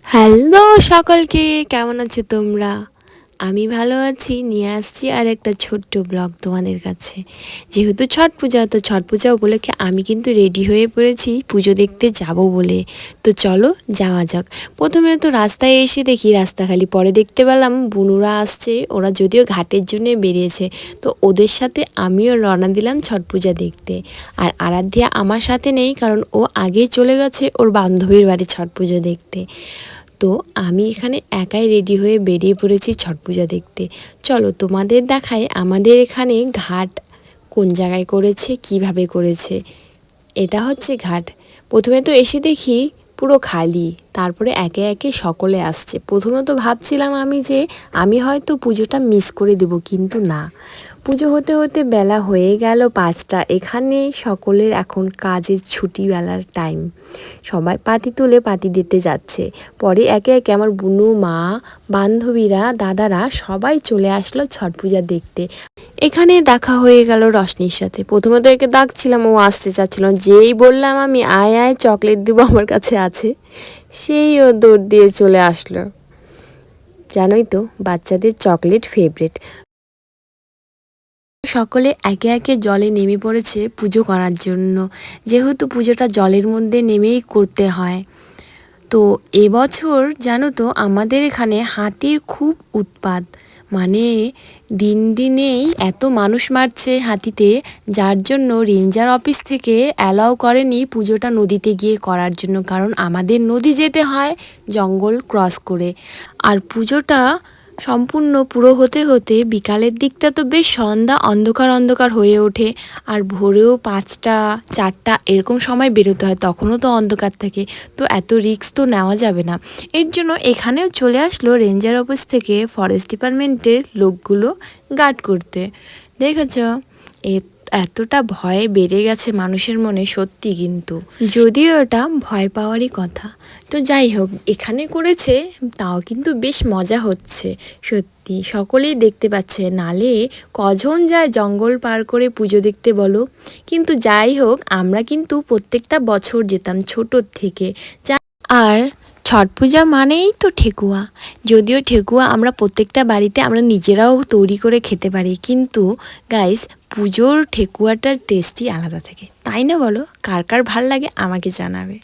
Hello সকলকে, কেমন আছো তোমরা? আমি ভালো আছি। নিয়ে আসছি আর একটা ছোট্ট ব্লগ তোমাদের কাছে। যেহেতু ছট পূজা, তো ছট পূজা উপলক্ষে আমি কিন্তু রেডি হয়ে পড়েছি পুজো দেখতে যাব বলে। তো চলো যাওয়া যাক। প্রথমে তো রাস্তায় এসে দেখি রাস্তা খালি, পরে দেখতে পেলাম বুনুরা আসছে, ওরা যদিও ঘাটের জন্য বেরিয়েছে। তো ওদের সাথে আমিও রওনা দিলাম ছট পূজা দেখতে। আর আরাধ্যা আমার সাথে নেই, কারণ ও আগেই চলে গেছে ওর বান্ধবীর বাড়ি ছট পুজো দেখতে। তো আমি এখানে একাই রেডি হয়ে বেরিয়ে পড়েছি ছট পূজা দেখতে। চলো তোমাদের দেখায় আমাদের এখানে ঘাট কোন জায়গায় করেছে, কিভাবে করেছে। এটা হচ্ছে ঘাট। প্রথমে তো এসে দেখি পুরো খালি, তারপরে একে একে সকলে আসছে। প্রথমে তো ভাবছিলাম আমি যে আমি হয়তো পুজোটা মিস করে দেব, কিন্তু না, পুজো হতে হতে বেলা হয়ে গেল 5টা। এখানে সকলের এখন কাজের ছুটিবেলার টাইম, সবাই পাতি তুলে পাতি দিতে যাচ্ছে। পরে একে একে আমার বুনু, মা, বান্ধবীরা, দাদারা সবাই চলে আসলো ছট পূজা দেখতে। এখানে দেখা হয়ে গেল রশনির সাথে। প্রথমে তো একে ডাকছিলাম, ও আসতে চাচ্ছিল না। যেই বললাম আমি আয় আয় চকলেট দিব আমার কাছে আছে, সেই ও দৌড় দিয়ে চলে আসলো। জানোই তো বাচ্চাদের চকলেট ফেভারিট। সকলে একে একে জলে নেমে পড়েছে পুজো করার জন্য, যেহেতু পুজোটা জলের মধ্যে নেমেই করতে হয়। তো এবছর জানো তো আমাদের এখানে হাতির খুব উৎপাত, মানে দিন দিনেই এত মানুষ মারছে হাতিতে, যার জন্য রেঞ্জার অফিস থেকে অ্যালাউ করেনি পুজোটা নদীতে গিয়ে করার জন্য, কারণ আমাদের নদী যেতে হয় জঙ্গল ক্রস করে। আর পুজোটা সম্পূর্ণ পুরো হতে হতে বিকালের দিকটা তো বেশ সন্ধ্যা অন্ধকার অন্ধকার হয়ে ওঠে। আর ভোরেও 5টা 4টা এরকম সময় বেরোতে হয়, তখনও তো অন্ধকার থাকে। তো এত রিস্ক তো নেওয়া যাবে না। এর জন্য এখানেও চলে আসলো রেঞ্জার অফিস থেকে ফরেস্ট ডিপার্টমেন্টের লোকগুলো গার্ড করতে। দেখেছ, এ এতটা ভয় বেড়ে গেছে মানুষের মনে, সত্যি। কিন্তু যদিও এটা ভয় পাওয়ারই কথা। তো যাই হোক, এখানে করেছে, তাও কিন্তু বেশ মজা হচ্ছে সত্যি। সকলেই দেখতে পাচ্ছে, নালে কজন যায় জঙ্গল পার করে পুজো দেখতে বলো। কিন্তু যাই হোক, আমরা কিন্তু প্রত্যেকটা বছর যেতাম ছোটোর থেকে। আর ছট পূজা মানেই তো ঠেকুয়া। যদিও ঠেকুয়া আমরা প্রত্যেকটা বাড়িতে আমরা নিজেরাও তৈরি করে খেতে পারি, কিন্তু গাইস, পুজোর ঠেকুয়াটার টেস্টই আলাদা থাকে, তাই না বলো? কার কার ভাল লাগে আমাকে জানাবে।